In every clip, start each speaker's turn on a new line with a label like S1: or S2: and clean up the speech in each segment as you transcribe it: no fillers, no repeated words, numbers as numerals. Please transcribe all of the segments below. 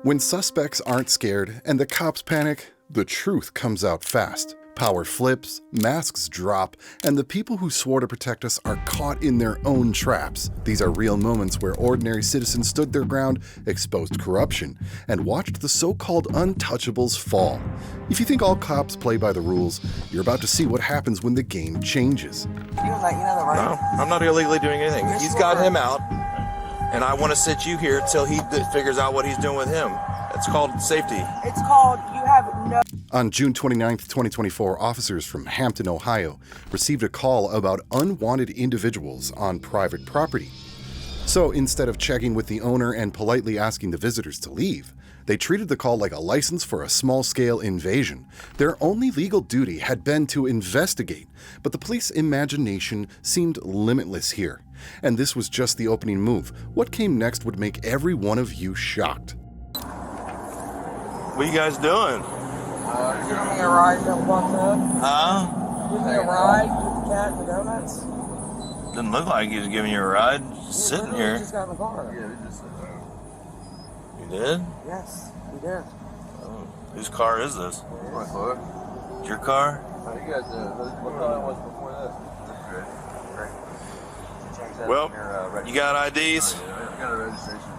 S1: When suspects aren't scared and the cops panic, the truth comes out fast. Power flips, masks drop, and the people who swore to protect us are caught in their own traps. These are real moments where ordinary citizens stood their ground, exposed corruption, and watched the so-called untouchables fall. If you think all cops play by the rules, you're about to see what happens when the game changes.
S2: You know that, right?
S3: No, I'm not illegally doing anything. He's got him out, and I want to sit you here till he figures out what he's doing with him. It's called safety.
S2: It's called you have no...
S1: On June 29, 2024, officers from Hampton, Ohio, received a call about unwanted individuals on private property. So instead of checking with the owner and politely asking the visitors to leave, they treated the call like a license for a small-scale invasion. Their only legal duty had been to investigate, but the police imagination seemed limitless here. And this was just the opening move. What came next would make every one of you shocked.
S3: What are you guys doing?
S2: Giving me a ride that walked up.
S3: Huh?
S2: Giving me a ride with the cat and the donuts.
S3: Didn't look like he was giving you a ride. Just sitting here.
S2: We just got in the car.
S4: Yeah, we just sitting there.
S3: You did?
S2: Yes, we did.
S3: Oh. Whose car is this?
S4: It's my car.
S3: It's your car?
S4: How you guys doing? What car was before this? That's great. Great. Change that
S3: Well,
S4: on your,
S3: you got IDs?
S4: I got a registration.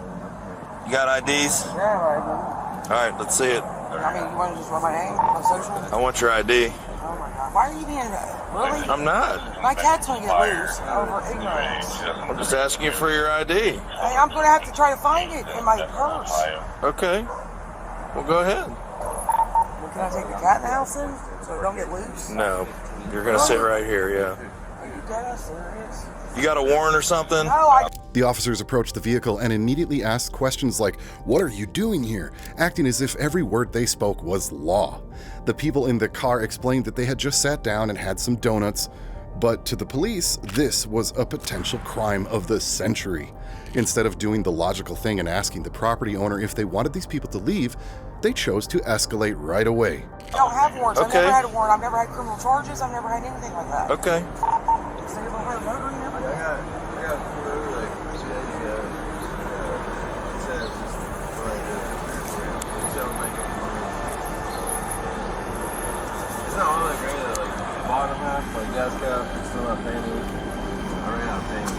S3: You got IDs?
S2: Yeah, right.
S3: All right, let's see it.
S2: I mean, you want to just run my name, my social?
S3: I want your ID.
S2: Oh my God. Why are you being... Really?
S3: I'm not.
S2: My cat's going to get loose over ignorance.
S3: I'm just asking you for your ID.
S2: Hey, I'm going to have to try to find it in my purse.
S3: Okay. Well, go ahead.
S2: Well, can I take the cat in the house then? So it don't get loose?
S3: No, you're going to sit right here, yeah.
S2: Are you dead ass serious?
S3: You got a warrant or something?
S2: No,
S1: The officers approached the vehicle and immediately asked questions like, "What are you doing here?" acting as if every word they spoke was law. The people in the car explained that they had just sat down and had some donuts, but to the police, this was a potential crime of the century. Instead of doing the logical thing and asking the property owner if they wanted these people to leave, they chose to escalate right away.
S2: I don't have warrants.
S3: Okay.
S2: I've never had a warrant. I've never had criminal charges. I've never had anything like that.
S3: Okay.
S2: So you ever heard of murder and everything?
S4: I got four, like, it says just like it's not all that great. Like the bottom half, like gas cap, it's still not painted. I ran out of paint.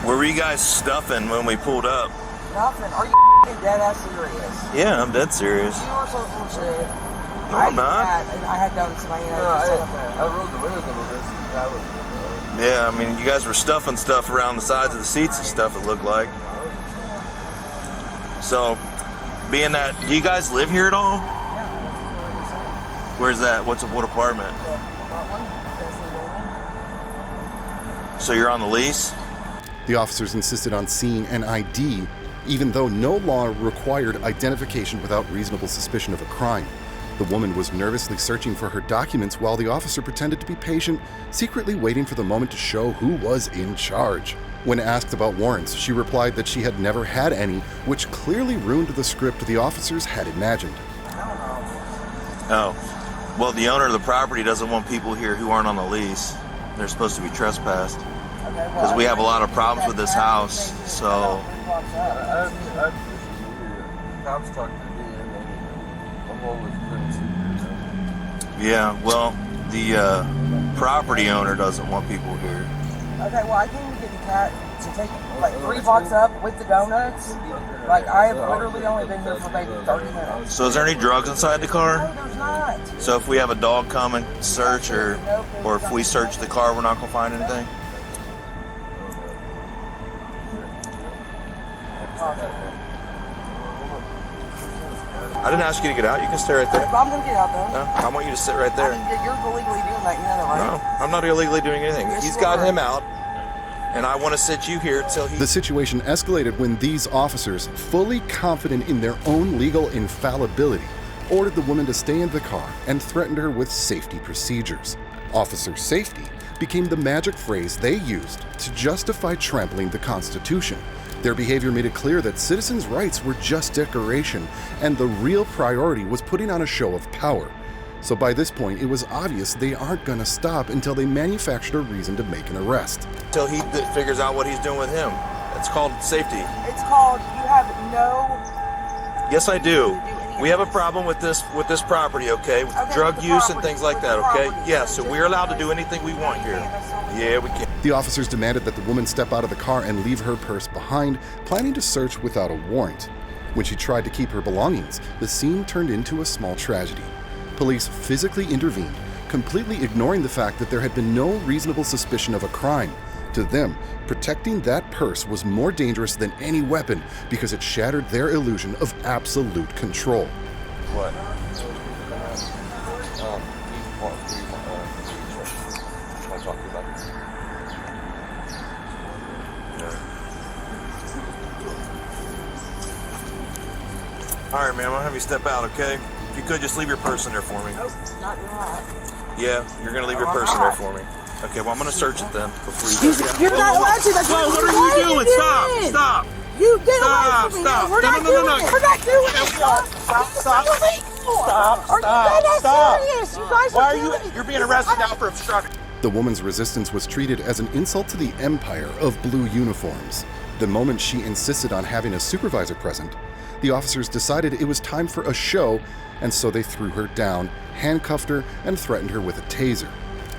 S3: Where were you guys stuffing when we pulled up?
S2: Nothing. Are you dead ass serious?
S3: Yeah, I'm dead serious.
S2: You are so full of shit.
S3: No, I'm not.
S2: I had donuts in my hand.
S4: I rolled the windows a little bit. So that was
S3: Yeah, I mean, you guys were stuffing stuff around the sides of the seats and stuff, it looked like. So, being that, do you guys live here at all? Where's that? What apartment? So you're on the lease?
S1: The officers insisted on seeing an ID, even though no law required identification without reasonable suspicion of a crime. The woman was nervously searching for her documents while the officer pretended to be patient, secretly waiting for the moment to show who was in charge. When asked about warrants, she replied that she had never had any, which clearly ruined the script the officers had imagined.
S3: Oh. Well, the owner of the property doesn't want people here who aren't on the lease. They're supposed to be trespassed. Because we have a lot of problems with this house, so...
S4: cops talked to me and I'm always pretty.
S3: Yeah, well, the property owner doesn't want people here.
S2: Okay, well, I came to get the cat to take like 3 blocks up with the donuts. Like, I have literally only been here for maybe 30 minutes.
S3: So is there any drugs inside the car?
S2: No, there's not.
S3: So if we have a dog come and search, or if we search the car, we're not going to find anything? I didn't ask you to get out. You can stay right there.
S2: I'm going to get out, though.
S3: No, I want you to sit right there.
S2: I mean, you're illegally doing that, you know that, right?
S3: No, I'm not illegally doing anything.
S2: Yes,
S3: He's
S2: you
S3: got
S2: are.
S3: him out, and I want to sit you here till he...
S1: The situation escalated when these officers, fully confident in their own legal infallibility, ordered the woman to stay in the car and threatened her with safety procedures. Officer safety became the magic phrase they used to justify trampling the Constitution. Their behavior made it clear that citizens' rights were just decoration, and the real priority was putting on a show of power. So by this point, it was obvious they aren't gonna stop until they manufactured a reason to make an arrest.
S3: Till he figures out what he's doing with him. It's called safety.
S2: It's called you have no.
S3: Yes, I do.
S2: To do any
S3: We
S2: of
S3: have a
S2: this.
S3: problem with this property, okay? With
S2: Okay,
S3: drug
S2: with the
S3: use and
S2: property,
S3: things like
S2: with the
S3: that, okay?
S2: property.
S3: Yeah,
S2: So
S3: so
S2: just-
S3: we're allowed to do anything we want here. Yeah, we can.
S1: The officers demanded that the woman step out of the car and leave her purse behind, planning to search without a warrant. When she tried to keep her belongings, the scene turned into a small tragedy. Police physically intervened, completely ignoring the fact that there had been no reasonable suspicion of a crime. To them, protecting that purse was more dangerous than any weapon because it shattered their illusion of absolute control.
S3: What? All right, ma'am, I'm gonna have you step out, okay? If you could, just leave your purse in there for me.
S2: Nope, not that.
S3: Yeah, you're gonna leave your purse in there for me. Okay, well, I'm gonna search it then before you go.
S2: You're not allowed to. That's
S3: Whoa, what are
S2: why
S3: you doing? Stop! Stop!
S2: You get
S3: Stop,
S2: away from me.
S3: stop.
S2: We're
S3: No,
S2: not
S3: no, no,
S2: doing
S3: no,
S2: it.
S3: no.
S2: We're not doing it.
S3: Stop, stop.
S2: Are you guys
S3: stop.
S2: serious? You guys
S3: Why
S2: are
S3: are you?
S2: doing it.
S3: You're being arrested now for obstruction.
S1: The woman's resistance was treated as an insult to the empire of blue uniforms. The moment she insisted on having a supervisor present, the officers decided it was time for a show, and so they threw her down, handcuffed her, and threatened her with a taser.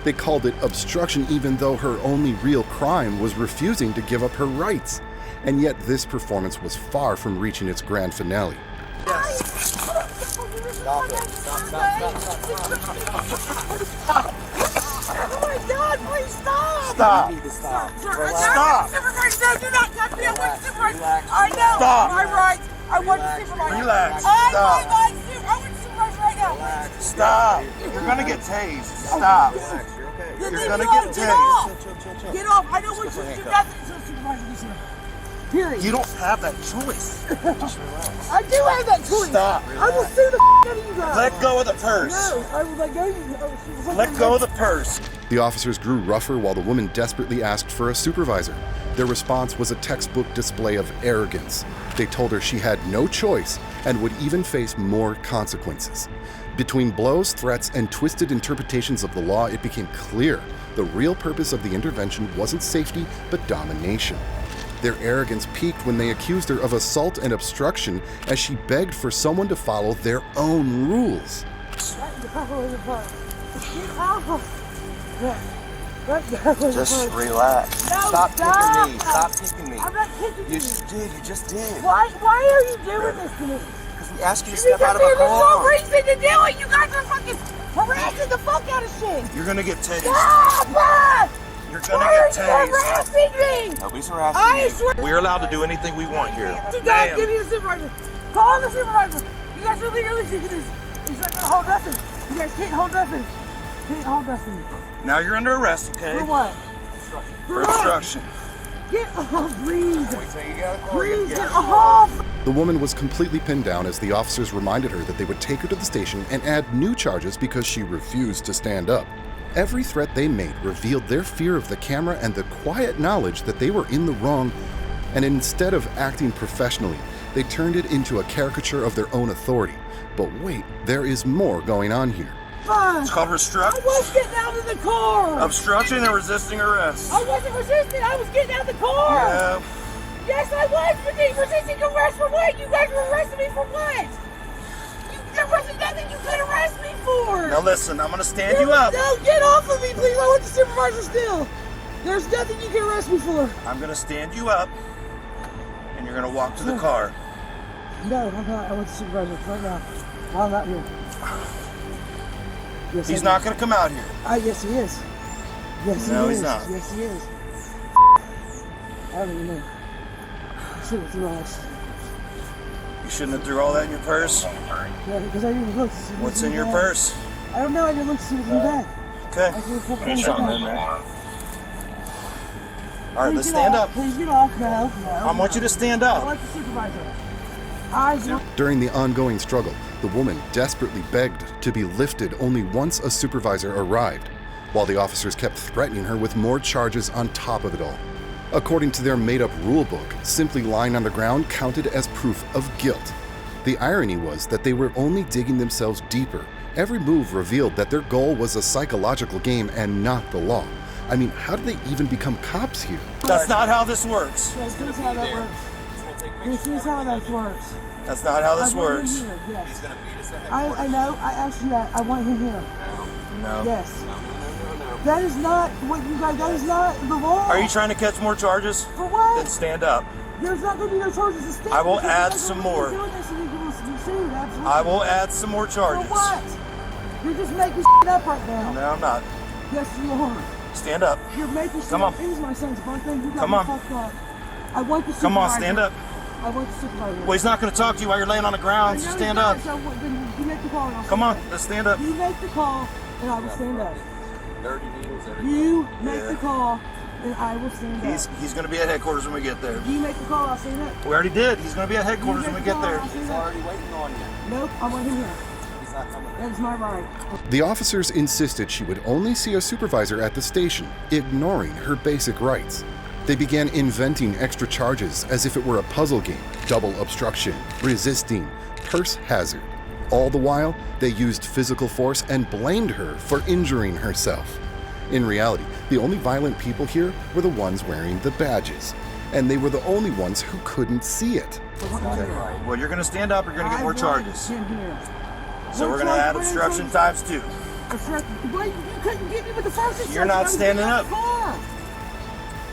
S1: They called it obstruction even though her only real crime was refusing to give up her rights. And yet this performance was far from reaching its grand finale.
S2: Oh my God, please stop!
S3: Stop.
S4: You need to stop.
S3: Stop.
S2: Supervisor, do not touch me. I want to supervise.
S4: Relax.
S2: I know.
S3: Stop.
S2: My rights. I want to supervise.
S3: Relax.
S2: I
S3: Stop.
S2: want to supervise right now.
S4: Relax.
S3: Stop. You're gonna get tased. Stop.
S4: Relax. You're okay.
S2: Then
S3: You're
S2: leave
S3: gonna
S2: me
S3: get
S2: alone.
S3: tased.
S2: Get off.
S4: Chill.
S2: Get off. I don't want you
S4: for
S2: to do
S4: handcuff.
S2: nothing until supervisor gets here. Period.
S3: You don't have that choice.
S4: Just relax.
S2: I do have that choice.
S3: Stop.
S2: I will sue the out of you guys.
S3: Let go of the purse.
S2: No, I will let go of you.
S3: Let go of the purse.
S1: The officers grew rougher while the woman desperately asked for a supervisor. Their response was a textbook display of arrogance. They told her she had no choice and would even face more consequences. Between blows, threats, and twisted interpretations of the law, it became clear the real purpose of the intervention wasn't safety, but domination. Their arrogance peaked when they accused her of assault and obstruction as she begged for someone to follow their own rules.
S4: Just relax.
S2: No,
S4: Stop
S2: stop.
S4: kicking me. Stop kicking me.
S2: I'm not kicking you.
S4: You did. You just did.
S2: Why are you doing this to me?
S4: Because we asked you to step out of
S2: Because
S4: a
S2: there's no
S4: car.
S2: reason to do it. You guys are fucking harassing the fuck out of shit.
S3: You're gonna get tased.
S2: Stop!
S3: You're gonna
S2: Why are
S3: get
S2: you
S3: tased.
S2: harassing me?
S4: Nobody's harassing
S2: I
S4: you.
S2: swear.
S3: We're allowed to do anything we want here.
S2: You guys, give me the supervisor. Call the supervisor. You guys are legally doing this. He's not gonna hold nothing. You guys can't hold nothing. Can't hold nothing.
S3: Now you're under arrest, okay?
S2: For what?
S3: For obstruction.
S2: Get off, please.
S4: Wait till you get out of the car.
S2: Please
S4: Yeah.
S2: get off.
S1: The woman was completely pinned down as the officers reminded her that they would take her to the station and add new charges because she refused to stand up. Every threat they made revealed their fear of the camera and the quiet knowledge that they were in the wrong. And instead of acting professionally, they turned it into a caricature of their own authority. But wait, there is more going on here.
S2: Fine.
S3: It's called
S2: I
S3: obstruction.
S2: was getting out of the car.
S3: Obstruction and resisting arrest.
S2: I wasn't resisting. I was getting out of the car.
S3: Yeah.
S2: Yes, I was resisting arrest for what? You guys were arresting me for what? There wasn't nothing you could arrest me for.
S3: Now listen, I'm gonna stand you up.
S2: No, get off of me, please. I want the supervisor still. There's nothing you can arrest me for.
S3: I'm gonna stand you up, and you're gonna walk to the car.
S2: No, I'm not. I want the supervisor right now. While I'm not here. Yes,
S3: He's
S2: I
S3: not
S2: do.
S3: gonna come out here.
S2: Yes, he is. Yes, he
S3: No,
S2: is.
S3: he's not.
S2: Yes, he is. I don't even know. I should have threw all that shit.
S3: You shouldn't have threw all that in your purse.
S2: Yeah, because I didn't look to see
S3: What's
S2: in
S3: in your
S2: bag.
S3: purse?
S2: I don't know. I didn't look to see what's in the bag.
S3: Okay.
S2: I should have put
S3: There's
S2: things
S3: something in
S2: there.
S3: there. All right,
S2: Please
S3: let's
S2: get
S3: stand
S2: off.
S3: up.
S2: Please get off. No, no.
S3: I want you to stand
S2: I
S3: up.
S2: want the supervisor. Eyes on.
S1: During the ongoing struggle, the woman desperately begged to be lifted only once a supervisor arrived, while the officers kept threatening her with more charges on top of it all. According to their made-up rule book, simply lying on the ground counted as proof of guilt. The irony was that they were only digging themselves deeper. Every move revealed that their goal was a psychological game and not the law, I mean, how did they even become cops here?
S5: That's not how this works.
S2: This is how that works. This is how that works.
S5: That's not how this
S2: I want
S5: works.
S2: him here, yes. I know, I asked you that. I want him here.
S5: No.
S2: Yes. That is not what you guys, that is not the law.
S5: Are you trying to catch more charges?
S2: For what?
S5: Then stand up.
S2: There's not going to be no charges to stand.
S5: I will
S2: because
S5: add
S2: you guys
S5: some
S2: are
S5: more.
S2: doing this and you're going to be sued, absolutely.
S5: I will add some more
S2: For
S5: charges.
S2: what? You're just making up right now.
S5: No, I'm not.
S2: Yes, you are.
S5: Stand up.
S2: You're making
S5: Come on.
S2: It is my son's birthday. You got
S5: Come
S2: me
S5: on.
S2: fucked up. I want the supervisor.
S5: Come on, stand up.
S2: I want the supervisor.
S5: Well, he's not going to talk to you while you're laying on the ground, so stand up.
S2: So then you make the call and I'll
S5: Come on,
S2: stand up.
S5: let's stand up.
S2: You make the call and I will stand up.
S4: Dirty needles, everything.
S2: You make
S5: Yeah.
S2: the call and I will stand up.
S5: He's going to be at headquarters when we get there.
S2: You make the call, I'll stand up.
S5: We already did. He's going to be at headquarters
S2: You
S5: when we
S2: make
S5: get
S2: the call,
S5: there.
S2: I'll stand
S4: He's
S2: up.
S4: already waiting on you.
S2: Nope, I want him here.
S4: He's not coming.
S2: That is my right.
S1: The officers insisted she would only see a supervisor at the station, ignoring her basic rights. They began inventing extra charges as if it were a puzzle game: double obstruction, resisting, purse hazard. All the while, they used physical force and blamed her for injuring herself. In reality, the only violent people here were the ones wearing the badges, and they were the only ones who couldn't see it.
S5: Well, you're going to stand up or you're going to get more charges.
S2: Him here.
S5: So
S2: More
S5: we're going to add
S2: charges,
S5: obstruction
S2: charges.
S5: times 2.
S2: Obstruction. Wait, you couldn't get me with the first instruction.
S5: You're not
S2: I was
S5: standing
S2: getting out
S5: up.
S2: of the car.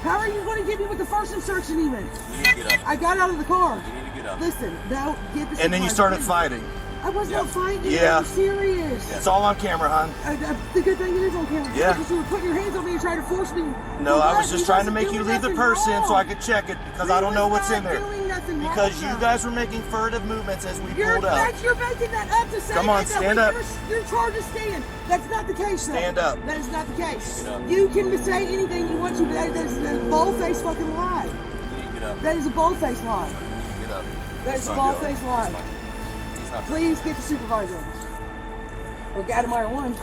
S2: How are you going to get me with the first instruction even?
S4: You need to get up.
S2: I got out of the car.
S4: You need to get up.
S2: Listen, now get the
S5: And then you started fighting.
S2: I was not fighting.
S5: Yeah.
S2: I'm serious.
S5: It's all on camera, hon.
S2: The good thing it is on camera.
S5: Yeah.
S2: Because you were putting your hands on me and trying to force me.
S5: No,
S2: to
S5: I
S2: what?
S5: was just trying to make you leave the purse in so I could check it because I don't know what's in there. Because you guys were making furtive movements as we pulled up.
S2: You're making that up to say
S5: Come on,
S2: that
S5: stand
S2: way
S5: up.
S2: Your charges stand. That's not the case, though.
S5: Stand up.
S2: That is not the case. You can say anything you want to, but that is a bold-faced fucking lie.
S4: You need to get up.
S2: That is a bold-faced lie.
S4: Get up.
S2: That is a bold-faced lie.
S4: He's not.
S2: Please get the supervisor. Or Gadameyer 1.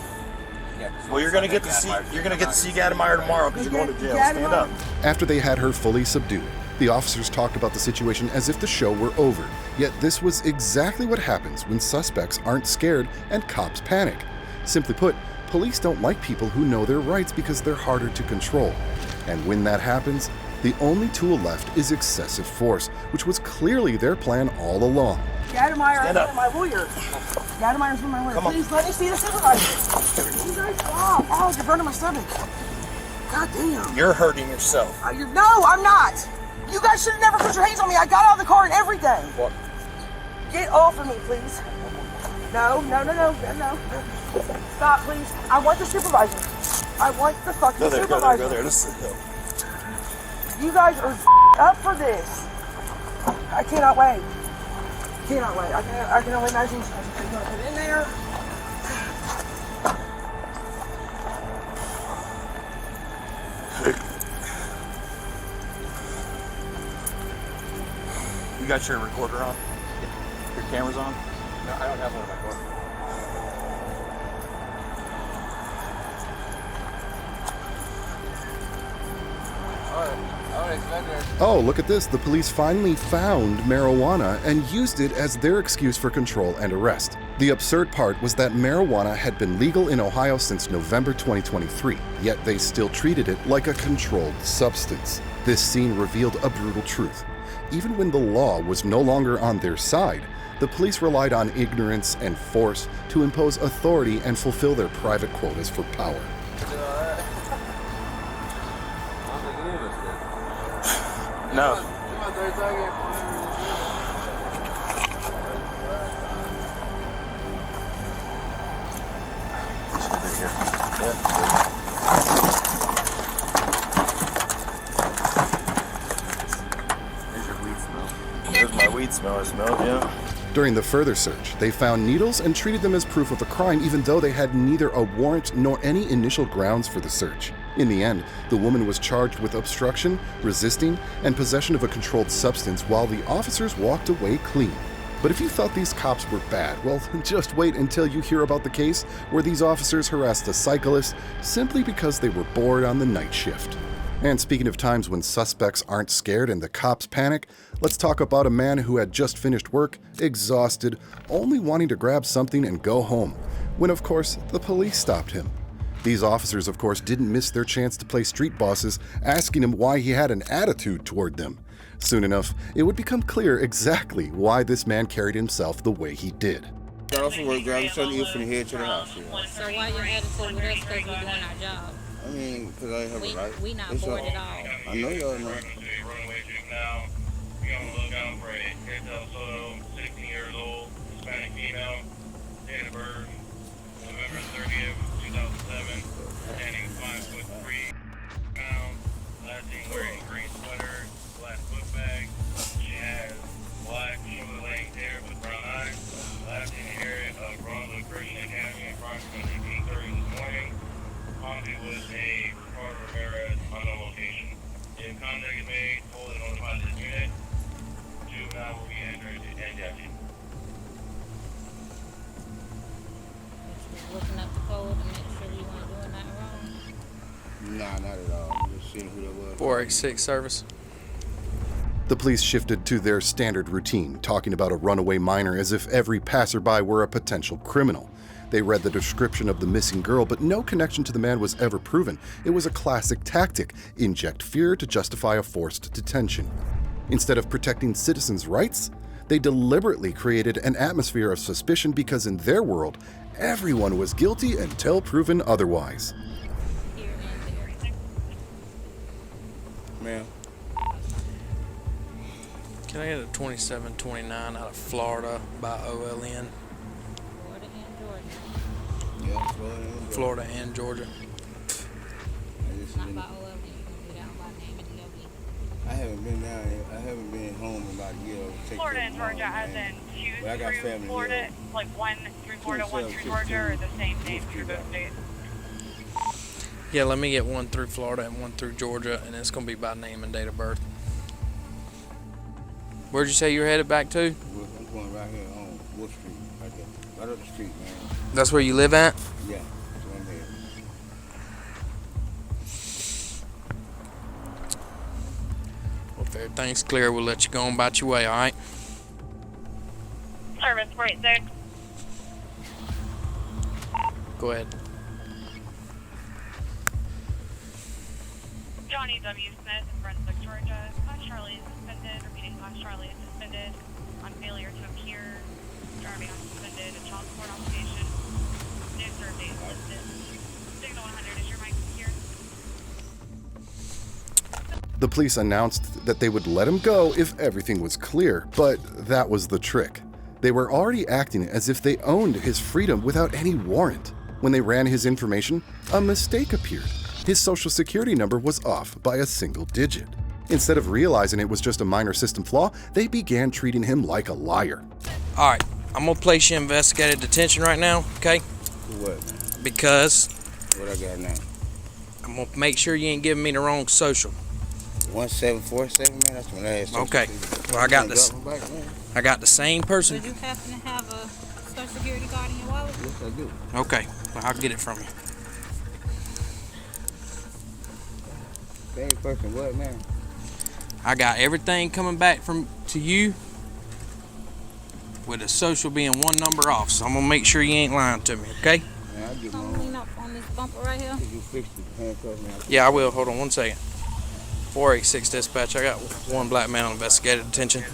S5: Well, you're gonna get to see Gadameyer tomorrow because you're going to jail. Stand up.
S1: After they had her fully subdued, the officers talked about the situation as if the show were over. Yet this was exactly what happens when suspects aren't scared and cops panic. Simply put, police don't like people who know their rights because they're harder to control. And when that happens, the only tool left is excessive force, which was clearly their plan all along.
S2: Gadameyer
S5: Stand up.
S2: is my lawyer. Gadameyer's my lawyer.
S5: Come on.
S2: Please let me see the supervisor. You guys, oh, you're burning my stomach. God damn.
S5: You're hurting yourself.
S2: No, I'm not. You guys should have never put your hands on me. I got out of the car and everything.
S5: What?
S2: Get off of me, please. No. Stop, please. I want the supervisor. I want the fucking
S5: Go there,
S2: supervisor.
S5: go there. This is the hill.
S2: You guys are up for this. I cannot wait. I can only imagine she's gonna put in there.
S5: You got your recorder on? Your camera's on?
S4: No, I don't have one in my car. Alright, Xander.
S1: Oh, look at this. The police finally found marijuana and used it as their excuse for control and arrest. The absurd part was that marijuana had been legal in Ohio since November 2023, yet they still treated it like a controlled substance. This scene revealed a brutal truth. Even when the law was no longer on their side, the police relied on ignorance and force to impose authority and fulfill their private quotas for power.
S5: No. There's my weed smell. I smell it, yeah.
S1: During the further search, they found needles and treated them as proof of a crime, even though they had neither a warrant nor any initial grounds for the search. In the end, the woman was charged with obstruction, resisting, and possession of a controlled substance while the officers walked away clean. But if you thought these cops were bad, well, just wait until you hear about the case where these officers harassed a cyclist simply because they were bored on the night shift. And speaking of times when suspects aren't scared and the cops panic, let's talk about a man who had just finished work, exhausted, only wanting to grab something and go home, when of course the police stopped him. These officers, of course, didn't miss their chance to play street bosses, asking him why he had an attitude toward them. Soon enough, it would become clear exactly why this man carried himself the way he did.
S6: Got off of work, grabbed something to eat, finna head to the house. Yeah.
S7: So why your attitude with us? Because we're doing our job.
S6: I mean, because I have a right.
S7: We not
S6: It's
S7: bored
S6: all-
S7: at all.
S6: I know y'all know.
S8: Be on the lookout for a Cartel Soto, 16 years old, Hispanic female, date of birth, November 30th, 2007, standing 5'3", pounds, last seen wearing green sweater, black book bag. She has black, shoulder-length hair with brown eyes. Last seen in the area of Brunswick Christian Academy approximately 8:30 this morning. Coffee was a Ricardo Ramirez unknown location. If contact is made, fully notify this unit. Juvenile will be entered into injection.
S7: Looking up the code to make sure we weren't doing nothing wrong.
S6: Nah, not at all. Just seeing who that was.
S9: 486 service.
S1: The police shifted to their standard routine, talking about a runaway minor as if every passerby were a potential criminal. They read the description of the missing girl, but no connection to the man was ever proven. It was a classic tactic: inject fear to justify a forced detention. Instead of protecting citizens' rights, they deliberately created an atmosphere of suspicion because in their world, everyone was guilty until proven otherwise.
S7: Here and there.
S6: Ma'am.
S9: Can I get a 2729 out of Florida by OLN?
S7: Florida and Georgia.
S6: Yeah,
S9: Florida and Georgia.
S7: Not by OLD. You can do that by name and DOB.
S6: I haven't been down here. I haven't been home in about a year.
S10: Florida and Georgia, as in
S6: But I got
S10: two
S6: family
S10: through Florida,
S6: here.
S10: like one through Florida, one through Georgia, or the same name through both states?
S9: Yeah, let me get one through Florida and one through Georgia, and it's going to be by name and date of birth. Where'd you say you were headed back to?
S6: I'm going right here on Wood Street, right there. Right up the street, man.
S9: That's where you live at?
S6: Yeah, that's what I'm here.
S9: Well, if everything's clear, we'll let you go on about your way, all right?
S10: Service 486.
S9: Go ahead.
S10: Johnny W. Smith in Brunswick, Georgia. Class Charlie is suspended. Repeating, Class Charlie is suspended on failure to appear. Driving on suspended. A child support obligation. New serve date listed. Signal 100 is your mic here.
S1: The police announced that they would let him go if everything was clear, but that was the trick. They were already acting as if they owned his freedom without any warrant. When they ran his information, a mistake appeared. His social security number was off by a single digit. Instead of realizing it was just a minor system flaw, they began treating him like a liar.
S9: All right, I'm going to place you in investigative detention right now, okay?
S6: For what, man?
S9: Because
S6: What I got now?
S9: I'm going to make sure you ain't giving me the wrong social.
S6: 1747, man. That's when I had social
S9: Okay.
S6: security.
S9: Well, I got
S6: You
S9: this.
S6: drop 'em back, man.
S9: I got the same person.
S7: Did you happen to have a social security card in your wallet?
S6: Yes, I do.
S9: Okay, well, I'll get it from you.
S6: Same person, what, man?
S9: I got everything coming back to you with the social being one number off, so I'm going to make sure you ain't lying to me, okay?
S6: Man, I get my
S7: Come
S6: own.
S7: lean up on this bumper right here.
S6: Could you fix the handcuff, man?
S9: Yeah, I will. Hold on one second. 486 dispatch. I got one black man on investigative detention.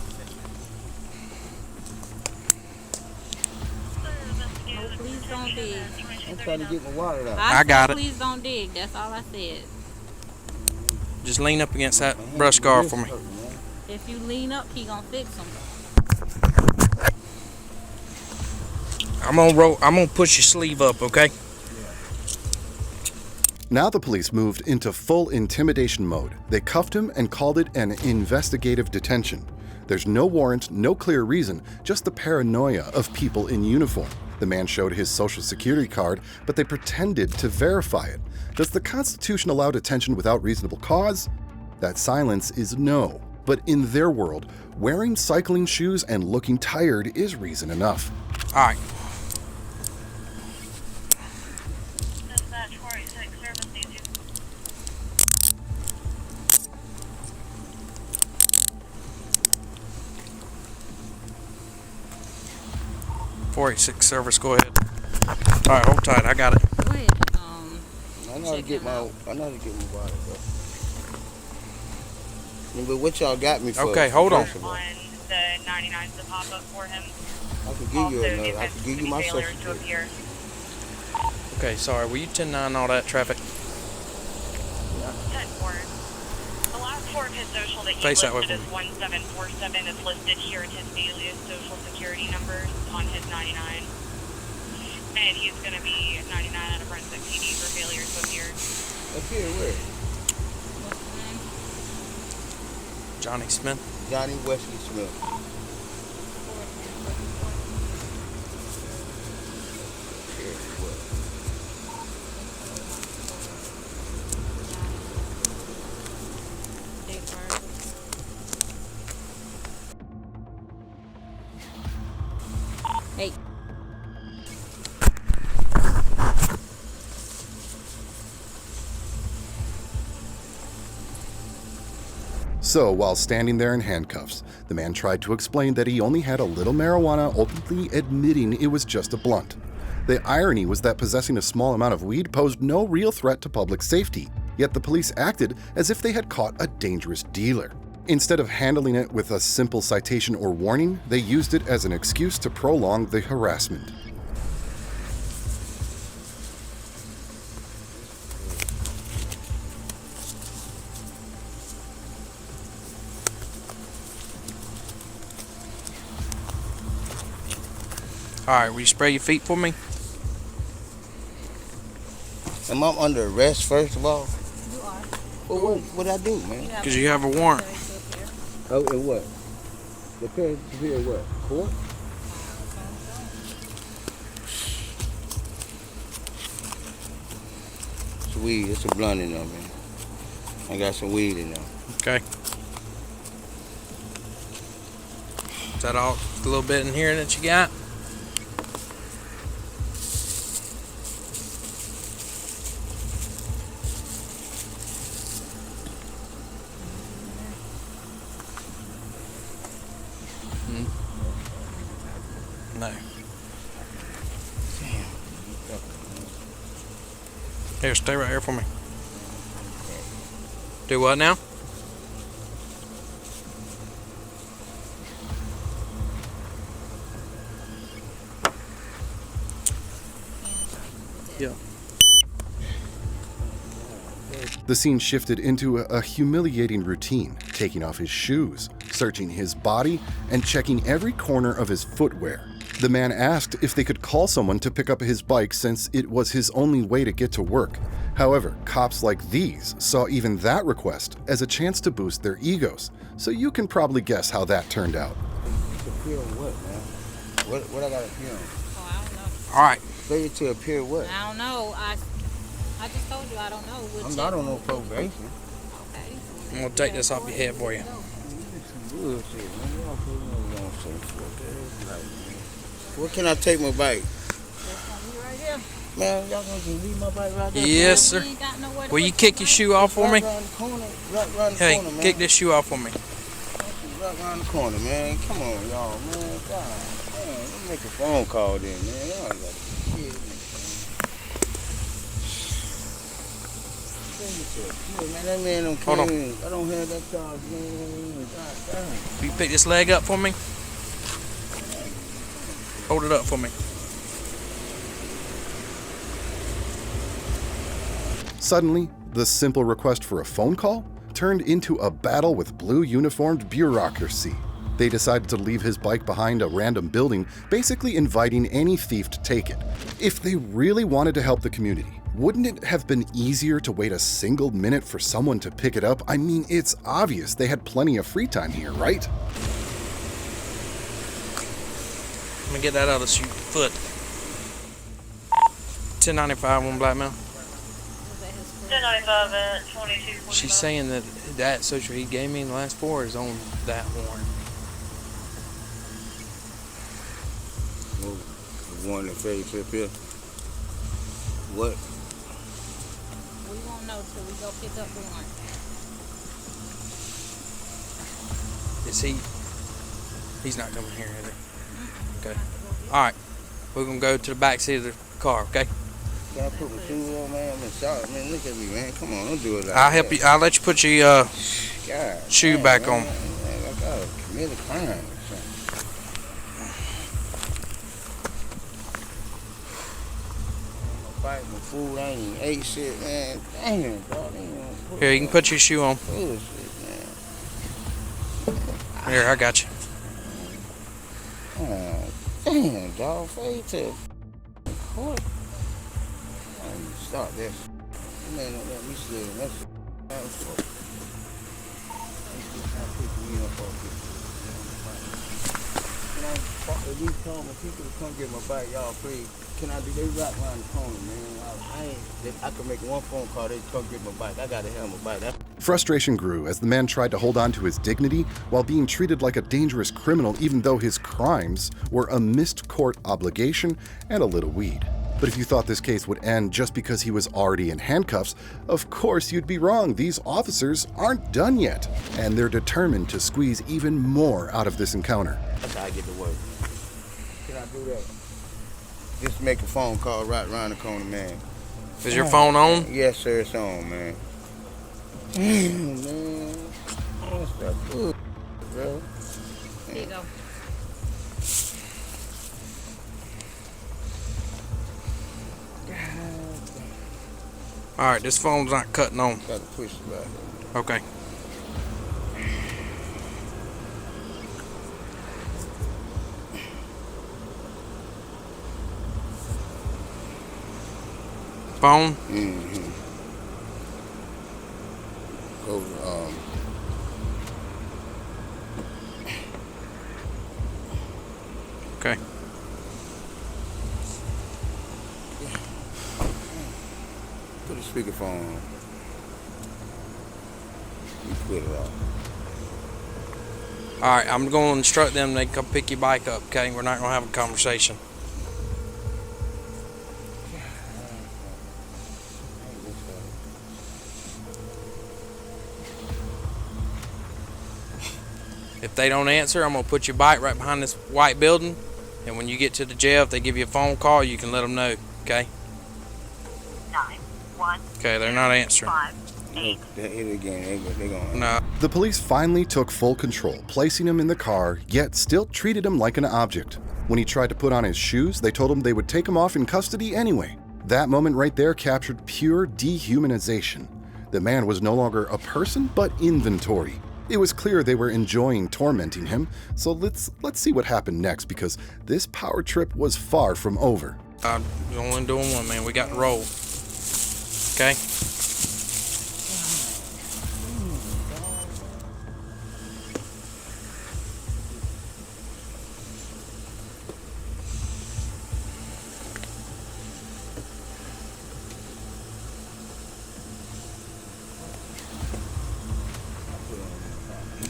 S7: Oh, please don't dig.
S6: I'm trying to get my wallet out.
S9: I got
S7: said
S9: it.
S7: Please don't dig. That's all I said.
S9: Just lean up against that brush guard for me.
S7: If you lean up, he gonna fix them.
S9: I'm gonna push your sleeve up, okay?
S1: Now the police moved into full intimidation mode. They cuffed him and called it an investigative detention. There's no warrant, no clear reason, just the paranoia of people in uniform. The man showed his social security card, but they pretended to verify it. Does the Constitution allow detention without reasonable cause? That silence is no. But in their world, wearing cycling shoes and looking tired is reason enough.
S9: All right.
S10: Dispatch 486, service needs you.
S9: 486 service, go ahead. All right, hold tight. I got it.
S7: Go ahead.
S6: know how to get my body, bro. Yeah, but what y'all got me for?
S9: Okay, hold on.
S10: On the 99s to pop up for him.
S6: I can give you another. I can give you my social
S10: to appear.
S9: Okay, sorry. Will you 10-9 all that traffic?
S10: 10-4. The last four of his social that he
S9: Face that way
S10: listed
S9: for
S10: as 1747 is listed here in his alias social security numbers on his 99. And he's going to be 99 out of Brunswick PD for failure to appear.
S6: Appear where?
S9: Johnny Smith.
S6: Johnny Wesley Smith.
S7: Hey.
S1: So, while standing there in handcuffs, the man tried to explain that he only had a little marijuana, openly admitting it was just a blunt. The irony was that possessing a small amount of weed posed no real threat to public safety, yet the police acted as if they had caught a dangerous dealer. Instead of handling it with a simple citation or warning, they used it as an excuse to prolong the harassment.
S9: Alright, will you spray your feet for me?
S6: Am I under arrest, first of all?
S7: You are.
S6: Well, what I do, man?
S9: Because you have a warrant.
S6: Oh, and what? The parents here, what? Court? It's weed. It's a blunt in there, man. I got some weed in there.
S9: Okay. Is that all? A little bit in here that you got? No. Here, stay right here for me. Do what now? Yeah.
S1: The scene shifted into a humiliating routine, taking off his shoes, searching his body, and checking every corner of his footwear. The man asked if they could call someone to pick up his bike since it was his only way to get to work. However, cops like these saw even that request as a chance to boost their egos, so you can probably guess how that turned out.
S6: Appear on what, man? What I got to appear on?
S7: Oh, I don't know.
S9: All right.
S6: Ready to appear what?
S7: I don't know. I just told you I don't know. We'll
S6: I'm
S7: check
S6: not on
S7: on
S6: no
S7: it.
S6: probation.
S7: Okay.
S9: I'm going to take this off your head for you.
S6: Bullshit, man. Y'all put me on some fuck ass. Where can I take my bike?
S7: That's gonna be right here.
S6: Man, y'all gonna just leave my bike right there?
S9: Yes, sir.
S7: We ain't got nowhere to
S9: Will you
S7: put
S9: kick your shoe off for me?
S6: Right around the corner. Right around the
S9: Hey,
S6: corner, man.
S9: kick this shoe off for me.
S6: Right around the corner, man. Come on, y'all, man. God, man. Let's make a phone call then, man. Y'all got to kill me, man. That man don't
S9: Hold on.
S6: care. I don't have that charge, man. God damn.
S9: Will you pick this leg up for me? Hold it up for me.
S1: Suddenly, the simple request for a phone call turned into a battle with blue uniformed bureaucracy. They decided to leave his bike behind a random building, basically inviting any thief to take it. If they really wanted to help the community, wouldn't it have been easier to wait a single minute for someone to pick it up? I mean, it's obvious they had plenty of free time here, right?
S9: Let me get that other foot. 1095 on black male.
S10: 1095 at 22.
S9: She's saying that social he gave me in the last 4 is on that warrant.
S6: The one that face up here. What?
S7: We won't know till we go pick up the warrant.
S9: Is he? He's not coming here, is he? Okay. All right. We're going to go to the back seat of the car, okay?
S6: Can I put my shoes on, man? I'm in shock. Man, look at me, man. Come on, don't do it like
S9: I'll
S6: that.
S9: help you. I'll let you put your
S6: God,
S9: shoe
S6: man,
S9: back
S6: man,
S9: on.
S6: Man, like I committed a crime or something. Fight my food, I ain't even ate shit, man. Damn, dog.
S9: Here, you can put your shoe on.
S6: Bullshit, man.
S9: Here, I got you.
S6: Oh, damn, dog. Fade to court. I need to start that. Man, don't let me slip. That's what Can I at least call my people to come get my bike, y'all, please? Can I do? They right around the corner, man. I can make one phone call. They come get my bike. I gotta have my bike.
S1: Frustration grew as the man tried to hold on to his dignity while being treated like a dangerous criminal, even though his crimes were a missed court obligation and a little weed. But if you thought this case would end just because he was already in handcuffs, of course you'd be wrong. These officers aren't done yet, and they're determined to squeeze even more out of this encounter.
S6: That's how I get to work. Can I do that? Just make a phone call right around the corner, man.
S9: Is your phone on?
S6: Yes, sir, it's on, man. Damn, man. That's that good, bro.
S7: There you go.
S9: Alright, this phone's not cutting on.
S6: Gotta push it back.
S9: Okay. Phone?
S6: Mm-hmm. Go,
S9: Okay.
S6: Put the speakerphone on. You put it off.
S9: Alright, I'm going to instruct them they come pick your bike up, okay? We're not going to have a conversation. If they don't answer, I'm going to put your bike right behind this white building. And when you get to the jail, if they give you a phone call, you can let them know, okay?
S10: 9-1.
S9: Okay, they're not answering.
S10: 5-8.
S6: Hit again. They gonna.
S9: No.
S1: The police finally took full control, placing him in the car, yet still treated him like an object. When he tried to put on his shoes, they told him they would take him off in custody anyway. That moment right there captured pure dehumanization. The man was no longer a person, but inventory. It was clear they were enjoying tormenting him, so let's see what happened next, because this power trip was far from over.
S9: I'm only doing one, man. We got to roll. Okay?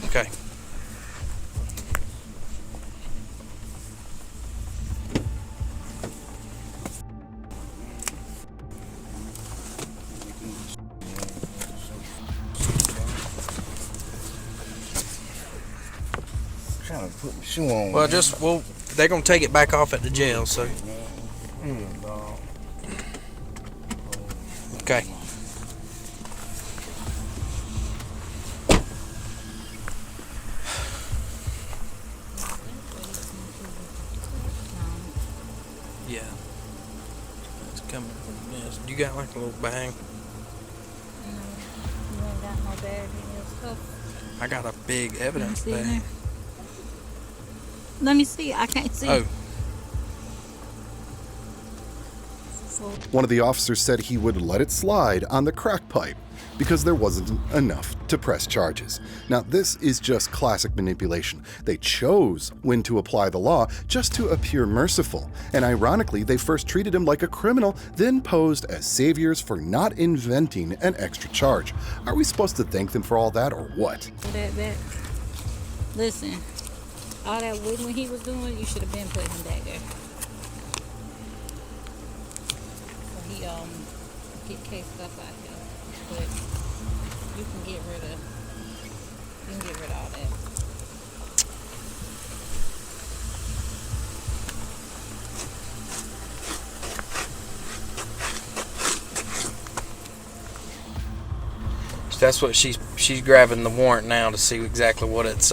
S9: Okay.
S6: Trying to put my shoe on.
S9: Well, they're going to take it back off at the jail, so. Okay. Yeah. It's coming from this. You got like a little bag?
S7: No, you ain't got no bag in your stuff.
S9: I got a big evidence bag.
S7: Let me see. I can't see.
S9: Oh.
S1: One of the officers said he would let it slide on the crack pipe because there wasn't enough to press charges. Now, this is just classic manipulation. They chose when to apply the law just to appear merciful. And ironically, they first treated him like a criminal, then posed as saviors for not inventing an extra charge. Are we supposed to thank them for all that or what?
S7: That back. Listen, all that wiggling he was doing, you should have been putting him back there. He get cased up out here, but you can get rid of all that.
S9: That's what she's grabbing the warrant now to see exactly what it's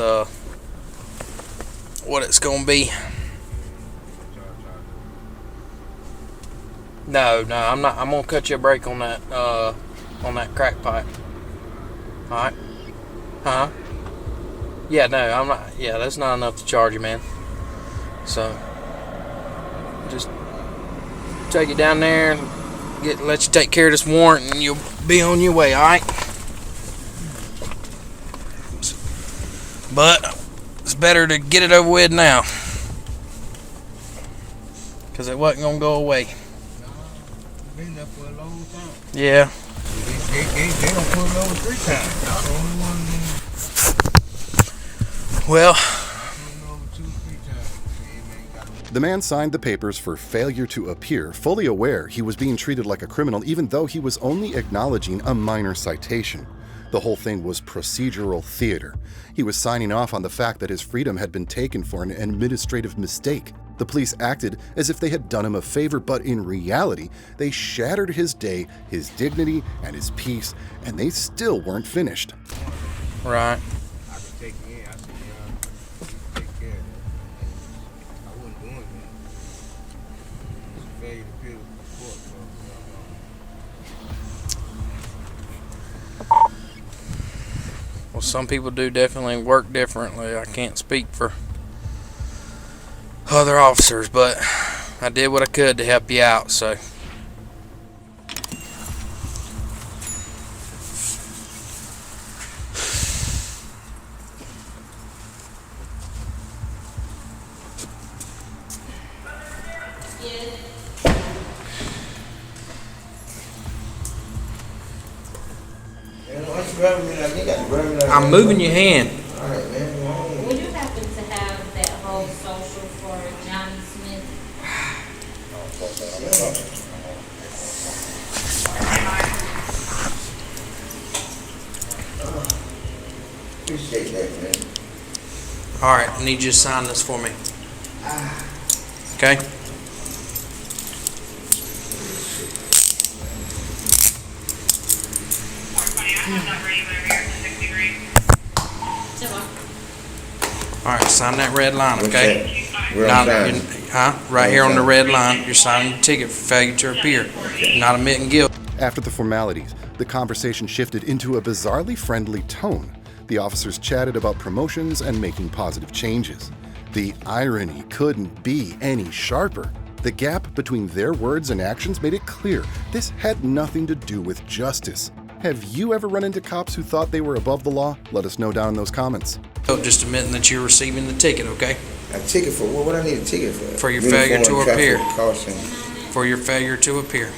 S9: gonna be. No, I'm not. I'm gonna cut you a break on that crack pipe. All right. Huh? Yeah, no, I'm not. Yeah, that's not enough to charge you, man. So just take it down there and let you take care of this warrant, and you'll be on your way. All right. But it's better to get it over with now, because it wasn't gonna go away.
S6: Been there for a long time.
S9: Yeah.
S6: They don't pull it over 3 times. That's the only one.
S9: Well,
S1: the man signed the papers for failure to appear, fully aware he was being treated like a criminal even though he was only acknowledging a minor citation. The whole thing was procedural theater. He was signing off on the fact that his freedom had been taken for an administrative mistake. The police acted as if they had done him a favor, but in reality, they shattered his day, his dignity, and his peace, and they still weren't finished.
S9: Right.
S6: I could take you in. I said, yeah, you take care of that. I wasn't doing that. It's a failure to appeal to court.
S9: Well, some people do definitely work differently. I can't speak for other officers, but I did what I could to help you out, so. I'm moving your hand.
S6: All right, man.
S7: Would you happen to have that whole social for Johnny Smith?
S6: Appreciate that, man.
S9: All right, I need you to sign this for me. Okay? All right, sign that red line, okay? Right here on the red line, you're signing the ticket for failure to appear, not admitting guilt.
S1: After the formalities, the conversation shifted into a bizarrely friendly tone. The officers chatted about promotions and making positive changes. The irony couldn't be any sharper. The gap between their words and actions made it clear this had nothing to do with justice. Have you ever run into cops who thought they were above the law? Let us know down in those comments.
S9: Just admitting that you're receiving the ticket, okay?
S6: A ticket for what? What I need a ticket for?
S9: For your failure to appear.
S6: Caution.
S9: For your failure to appear.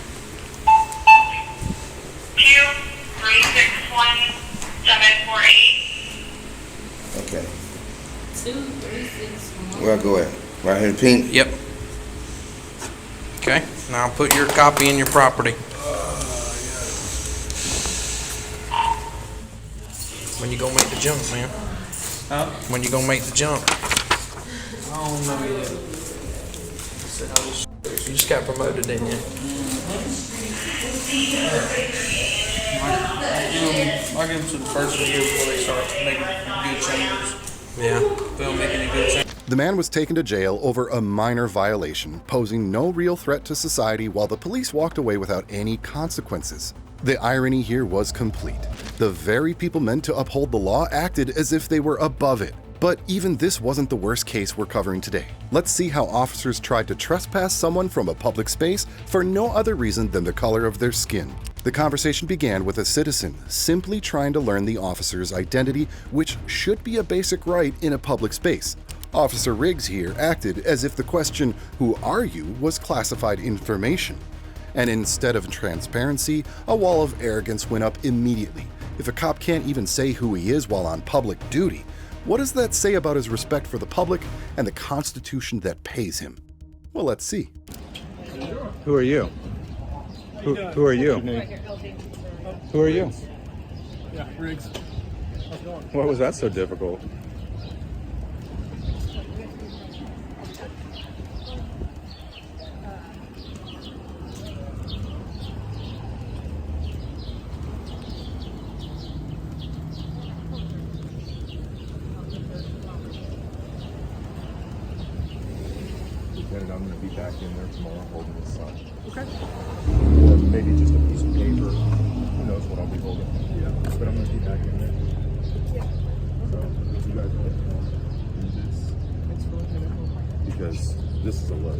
S10: 2361748.
S6: Okay.
S7: 236.
S6: Where I go at? Right here in pink?
S9: Yep. Okay, now I'll put your copy in your property. When you gonna make the jump, man?
S5: Huh?
S9: When you gonna make the jump?
S5: I don't know yet.
S9: You just got promoted, didn't you?
S5: I give them to the first of the year before they start making good changes.
S9: Yeah.
S5: They don't make any good changes.
S1: The man was taken to jail over a minor violation, posing no real threat to society, while the police walked away without any consequences. The irony here was complete. The very people meant to uphold the law acted as if they were above it. But even this wasn't the worst case we're covering today. Let's see how officers tried to trespass someone from a public space for no other reason than the color of their skin. The conversation began with a citizen simply trying to learn the officer's identity, which should be a basic right in a public space. Officer Riggs here acted as if the question, "Who are you?" was classified information. And instead of transparency, a wall of arrogance went up immediately. If a cop can't even say who he is while on public duty, what does that say about his respect for the public and the Constitution that pays him? Well, let's see.
S11: Who are you? Who are you? Who are you?
S2: Yeah, Riggs.
S11: Why was that so difficult? and I'm going to be back in there tomorrow holding this sign.
S12: Okay.
S11: Or maybe just a piece of paper. Who knows what I'll be holding.
S12: Yeah.
S11: But I'm going to be back in there.
S12: Yeah.
S11: So, if you guys want to do this,
S12: Thanks for letting me know.
S11: because this is a load,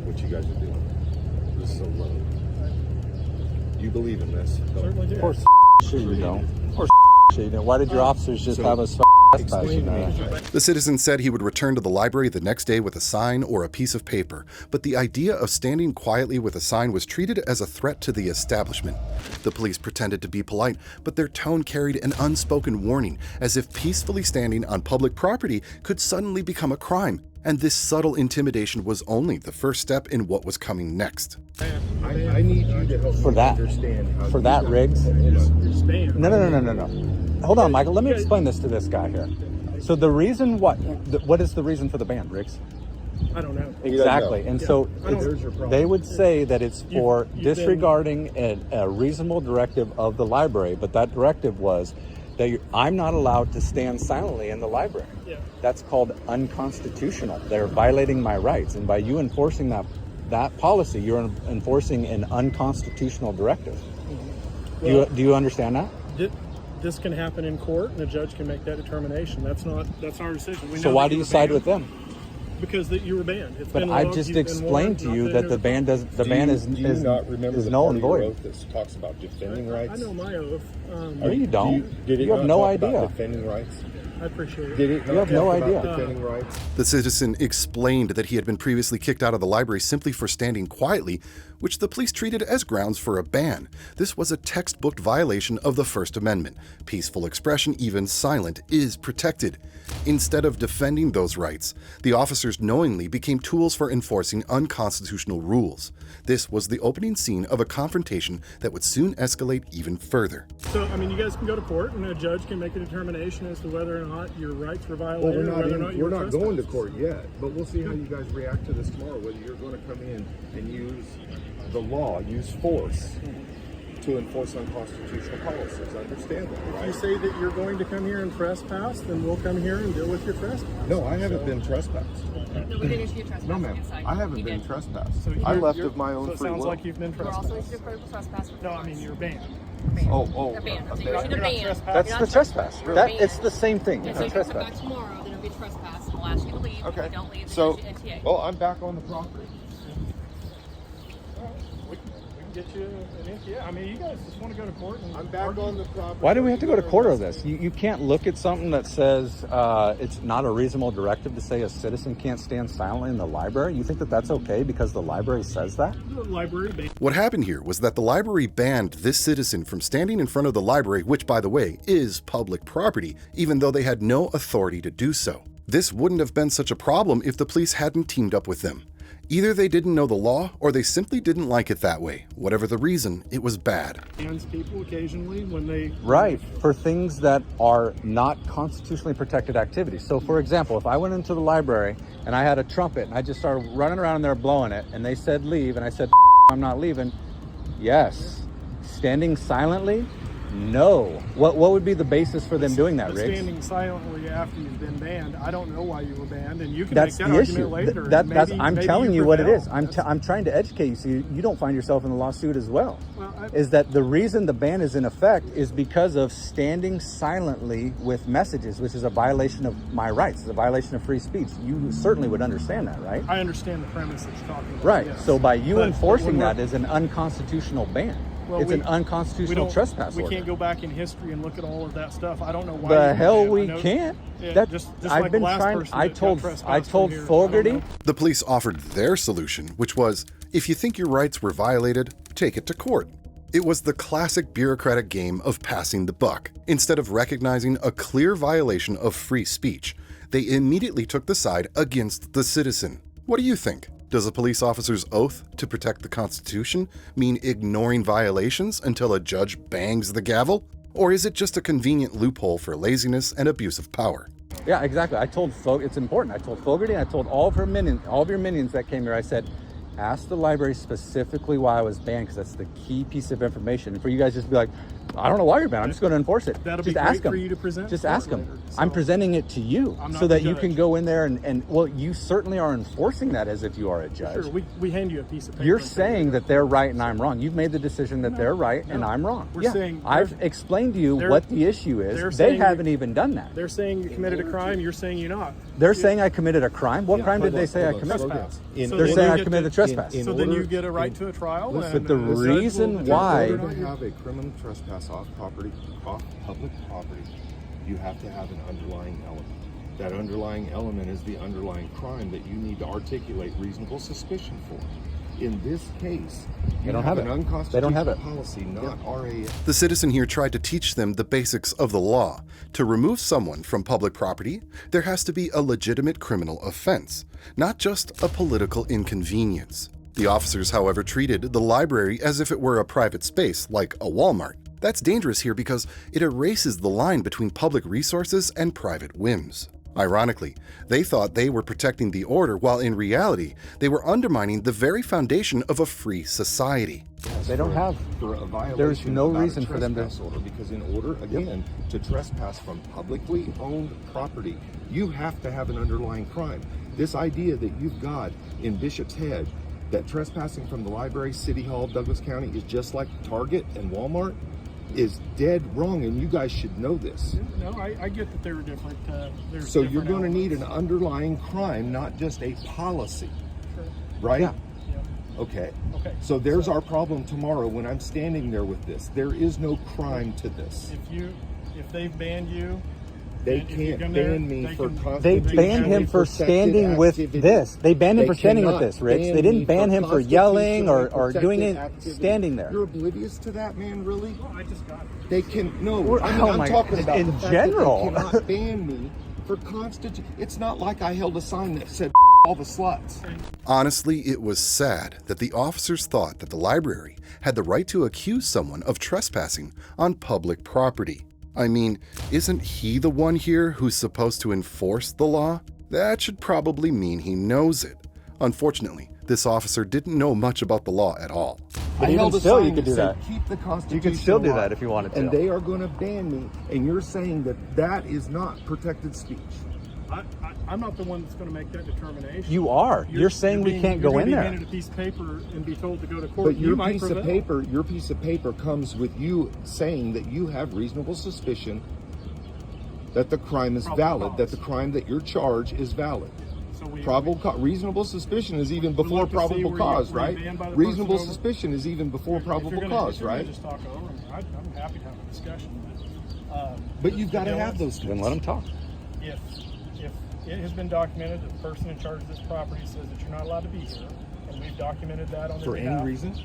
S11: what you guys are doing. This is a load. You believe in this?
S12: Certainly do.
S13: Of course, sure you don't. Of course, sure you don't. Why did your officers just have us trespass you know?
S1: The citizen said he would return to the library the next day with a sign or a piece of paper, but the idea of standing quietly with a sign was treated as a threat to the establishment. The police pretended to be polite, but their tone carried an unspoken warning, as if peacefully standing on public property could suddenly become a crime. And this subtle intimidation was only the first step in what was coming next.
S11: I need you to help
S13: For
S11: me
S13: that,
S11: understand how
S13: for
S11: you
S13: that,
S11: guys-
S13: Riggs.
S12: No.
S13: Hold on, Michael. Let me explain this to this guy here. So the reason what is the reason for the ban, Riggs?
S12: I don't know.
S13: Exactly. And so
S11: There's your problem.
S13: they would say that it's for
S12: You've
S13: disregarding a reasonable directive of the library, but that directive was that I'm not allowed to stand silently in the library.
S12: Yeah.
S13: That's called unconstitutional. They're violating my rights, and by you enforcing that policy, you're enforcing an unconstitutional directive.
S12: Well,
S13: Do you understand that?
S12: This can happen in court, and the judge can make that determination. That's our decision. We
S13: So
S12: know
S13: why
S12: that
S13: do you
S12: were
S13: side
S12: banned
S13: with them?
S12: Because that you were banned. It's
S13: But
S12: been
S13: I
S12: logged,
S13: just
S12: you've been
S13: explained
S12: warned,
S13: to
S12: not
S13: you
S12: been
S13: that the ban
S12: notified.
S13: does. The ban is
S11: Do you not remember
S13: is
S11: the
S13: null
S11: part
S13: and
S11: of your
S13: void.
S11: oath that talks about defending rights?
S12: I know my oath.
S13: No, you don't.
S11: Did it
S13: You have
S11: not
S13: no
S11: talk about
S13: idea.
S11: defending rights?
S12: I appreciate it.
S11: Did it
S13: You
S11: not
S13: have no
S11: talk about
S13: idea.
S11: defending rights?
S1: The citizen explained that he had been previously kicked out of the library simply for standing quietly, which the police treated as grounds for a ban. This was a textbook violation of the First Amendment. Peaceful expression, even silent, is protected. Instead of defending those rights, the officers knowingly became tools for enforcing unconstitutional rules. This was the opening scene of a confrontation that would soon escalate even further.
S12: So, I mean, you guys can go to court, and a judge can make a determination as to whether or not your rights were
S11: Well,
S12: violated, or whether or not you
S11: we're
S12: were
S11: not going to
S12: trespassed.
S11: court yet, but we'll see how you guys react to this tomorrow, whether you're going to come in and use the law, use force to enforce unconstitutional policies. Understand that,
S12: If
S11: right?
S12: you say that you're going to come here and trespass, then we'll come here and deal with your trespass.
S11: No, I haven't been trespassed.
S10: No, we didn't issue a trespass.
S11: No, ma'am.
S10: inside.
S11: I haven't
S10: You
S11: been
S10: did.
S11: trespassed.
S12: So
S11: I
S12: you're-
S11: left
S12: you're-
S11: of my own
S12: so it
S11: free
S12: sounds
S11: will.
S12: like you've been
S10: You're also
S12: trespassed.
S10: issued a critical trespass.
S12: No, I mean, you're banned.
S11: Oh,
S10: You're banned. So
S11: okay.
S10: you're issued a
S12: You're not
S10: ban.
S12: trespassing.
S13: That's
S10: You're
S13: the
S10: not
S13: trespass.
S10: You're
S13: That
S10: banned.
S13: it's the same thing.
S10: And
S13: It's
S10: so
S13: a
S10: you come back
S13: trespass.
S10: tomorrow, then it'll be trespass, and we'll ask you to leave.
S11: Okay.
S10: If you don't leave,
S11: So,
S10: then it's NTA.
S11: well, I'm back on the property.
S12: We can get you an NTA. I mean, you guys just want to go to court. And
S11: I'm back on the property.
S13: Why do we have to go to court over this? You can't look at something that says it's not a reasonable directive to say a citizen can't stand silently in the library. You think that that's okay because the library says that?
S12: The library ban.
S1: What happened here was that the library banned this citizen from standing in front of the library, which, by the way, is public property, even though they had no authority to do so. This wouldn't have been such a problem if the police hadn't teamed up with them. Either they didn't know the law, or they simply didn't like it that way. Whatever the reason, it was bad.
S12: Bans people occasionally when they.
S13: Right, for things that are not constitutionally protected activities. So, for example, if I went into the library and I had a trumpet and I just started running around there blowing it, and they said leave, and I said I'm not leaving, yes. Standing silently, no. What would be the basis for them doing that,
S12: But
S13: Riggs?
S12: standing silently after you've been banned, I don't know why you were banned, and you can
S13: That's
S12: make that
S13: the
S12: argument
S13: issue.
S12: later.
S13: That's
S12: and
S13: I'm
S12: maybe
S13: telling you what it
S12: prevail.
S13: is. I'm trying to educate you so you don't find yourself in a lawsuit as well.
S12: Well,
S13: Is that the reason the ban is in effect is because of standing silently with messages, which is a violation of my rights. It's a violation of free speech. You certainly would understand that, right?
S12: I understand the premise that you're talking about.
S13: Right.
S12: yes.
S13: So by you
S12: But
S13: enforcing
S12: when
S13: that
S12: we're-
S13: is an unconstitutional ban.
S12: well,
S13: It's
S12: we-
S13: an
S12: we
S13: unconstitutional
S12: don't-
S13: trespass
S12: We
S13: order.
S12: can't go back in history and look at all of that stuff. I don't know why.
S13: The
S12: you were
S13: hell
S12: banned. I
S13: we
S12: know-
S13: can't.
S12: Yeah,
S13: That
S12: just
S13: I've
S12: like
S13: been
S12: the last
S13: trying.
S12: person
S13: I
S12: that got
S13: told
S12: trespassed
S13: told
S12: from here. I don't
S13: Fogarty.
S12: know.
S1: The police offered their solution, which was, if you think your rights were violated, take it to court. It was the classic bureaucratic game of passing the buck. Instead of recognizing a clear violation of free speech, they immediately took the side against the citizen. What do you think? Does a police officer's oath to protect the Constitution mean ignoring violations until a judge bangs the gavel? Or is it just a convenient loophole for laziness and abuse of power?
S13: Yeah, exactly. I told it's important. I told Fogarty and I told all of your minions that came here. I said, Ask the library specifically why I was banned, because that's the key piece of information. And for you guys just to be like, I don't know why you're banned, I'm just going to enforce it.
S12: That'll
S13: just
S12: be
S13: ask
S12: great
S13: them.
S12: for you to present.
S13: Just
S12: to
S13: ask
S12: it
S13: them.
S12: later. So
S13: I'm presenting it to you
S12: I'm not
S13: so
S12: the
S13: that you
S12: judge.
S13: can go in there and well, you certainly are enforcing that as if you are a judge.
S12: Sure, we hand you a piece of paper.
S13: You're
S12: and say,
S13: saying that they're right and I'm wrong. You've made the decision that they're right and I'm wrong.
S12: We're saying
S13: I've explained to you what the issue is.
S12: they're
S13: They haven't even done that.
S12: They're saying you committed a crime. You're saying you're not.
S13: They're saying I committed a crime. What crime did they say I committed? They're saying I committed a trespass.
S12: So then you get a right to a trial.
S13: But the reason why,
S11: in order to have a criminal trespass off property, off public property, you have to have an underlying element. That underlying element is the underlying crime that you need to articulate reasonable suspicion for. In this case,
S13: they don't have
S11: an
S13: it.
S11: unconstitutional
S13: They don't have it.
S11: policy, not RAF.
S1: The citizen here tried to teach them the basics of the law. To remove someone from public property, there has to be a legitimate criminal offense, not just a political inconvenience. The officers, however, treated the library as if it were a private space, like a Walmart. That's dangerous here because it erases the line between public resources and private whims. Ironically, they thought they were protecting the order, while in reality, they were undermining the very foundation of a free society.
S13: They don't have.
S11: For a violation,
S13: There's no
S11: about a
S13: reason for them to.
S11: trespass order, because in order, again, to trespass from publicly owned property, you have to have an underlying crime. This idea that you've got in Bishop's Head that trespassing from the library, City Hall, Douglas County is just like Target and Walmart is dead wrong, and you guys should know this.
S12: No, I get that there were different.
S11: So you're going to need an underlying crime, not just a policy, right?
S13: Yeah.
S11: Okay.
S12: Okay.
S11: So there's our problem tomorrow when I'm standing there with this. There is no crime to this.
S12: If they've banned you,
S11: they
S12: and if
S11: can't
S12: you come
S11: ban
S12: there,
S11: me for
S13: They banned him for standing with this. They banned him for standing with this, Rich. They didn't ban him for yelling or doing it, standing there.
S11: You're oblivious to that, man, really?
S12: Well, I just got it.
S11: They can, no, I'm talking about
S13: in
S11: the fact
S13: general.
S11: that they cannot ban me for It's not like I held a sign that said all the sluts.
S1: Honestly, it was sad that the officers thought that the library had the right to accuse someone of trespassing on public property. I mean, isn't he the one here who's supposed to enforce the law? That should probably mean he knows it. Unfortunately, this officer didn't know much about the law at all.
S11: I
S13: even
S11: held a
S13: still,
S11: sign
S13: you could
S11: that
S13: do
S11: said,
S13: that.
S11: keep the Constitution
S13: You could still do
S11: alive.
S13: that if you wanted to.
S11: And they are going to ban me, and you're saying that that is not protected speech.
S12: I'm not the one that's going to make that determination.
S13: You are. You're saying we can't go in
S12: You're
S13: there.
S12: handed a piece of paper and be told to go to court.
S11: But your
S12: might
S11: piece
S12: prevail.
S11: of paper comes with you saying that you have reasonable suspicion that the crime is valid, that the crime that you're charged is valid. Reasonable suspicion is even before probable cause, right? Reasonable suspicion is even before probable cause, right?
S12: Just talk over me. I'm happy to have a discussion.
S11: But you've got to have those things.
S13: Then let them talk.
S12: If it has been documented that the person in charge of this property says that you're not allowed to be here, and we've documented that on their
S11: For
S12: behalf,
S11: any reason?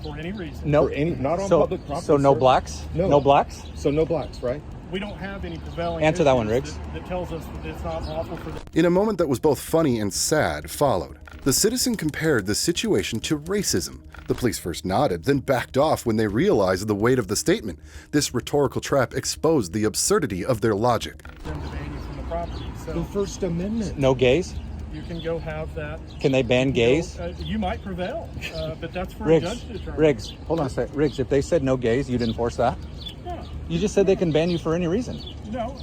S12: For any reason.
S13: No,
S11: not on public property.
S13: So no
S11: sir.
S13: blacks?
S11: No
S13: blacks?
S11: So no blacks, right?
S12: We don't have any prevailing
S13: Answer that one,
S12: issues
S13: Riggs.
S12: that tells us that it's not lawful for them.
S1: In a moment that was both funny and sad followed, the citizen compared the situation to racism. The police first nodded, then backed off when they realized the weight of the statement. This rhetorical trap exposed the absurdity of their logic.
S12: Them to ban you from the property. So
S11: The First Amendment.
S13: No gays?
S12: you can go have that.
S13: Can they ban gays?
S12: You might prevail, but that's for a judge to determine.
S13: Riggs, hold on a sec. Riggs, if they said no gays, you'd enforce that?
S12: Yeah.
S13: You just said they can ban you for any reason.
S12: No,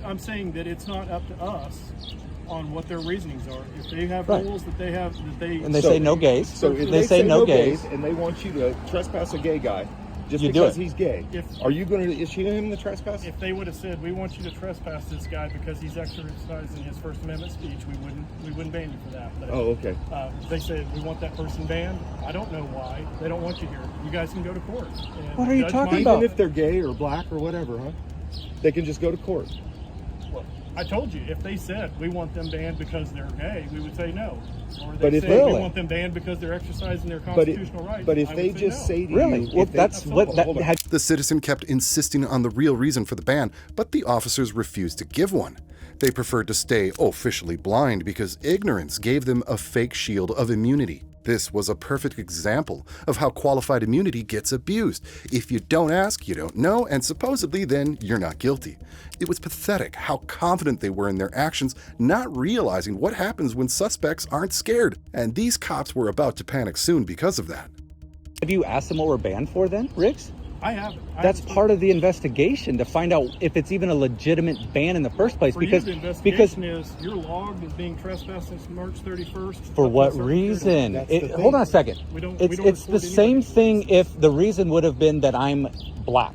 S12: I'm saying that it's not up to us on what their reasonings are. If they have rules that they have,
S13: and they say no gays.
S11: So if
S13: they say no gays,
S11: and they want you to trespass a gay guy just
S13: You do
S11: because
S13: it.
S11: he's gay, are you going to issue him the trespass?
S12: If they would have said, we want you to trespass this guy because he's exercising his First Amendment speech, we wouldn't ban you for that. But,
S11: okay.
S12: They said, we want that person banned. I don't know why. They don't want you here. You guys can go to court. And
S13: What are you
S12: Judge
S13: talking
S12: might-
S13: about?
S11: Even if they're gay or black or whatever, huh? They can just go to court.
S12: Well, I told you, if they said, we want them banned because they're gay, we would say no. Or they
S11: But if
S12: say,
S11: they-
S12: we want them banned because they're exercising their constitutional rights.
S11: But if
S12: I
S11: they
S12: would
S11: just
S12: no.
S11: say to
S13: Really?
S11: you,
S13: Well,
S11: if they-
S13: that's what that
S11: Hold on.
S13: had.
S1: The citizen kept insisting on the real reason for the ban, but the officers refused to give one. They preferred to stay officially blind because ignorance gave them a fake shield of immunity. This was a perfect example of how qualified immunity gets abused. If you don't ask, you don't know, and supposedly then you're not guilty. It was pathetic how confident they were in their actions, not realizing what happens when suspects aren't scared. And these cops were about to panic soon because of that.
S13: Have you asked them what we're banned for then, Riggs?
S12: I haven't.
S13: That's part of the investigation, to find out if it's even a legitimate ban in the first place.
S12: For
S13: Because
S12: you, the investigation is you're logged as being trespassed since March 31st.
S13: for what reason? Hold on a second. It's the same thing if the reason would have been that I'm black.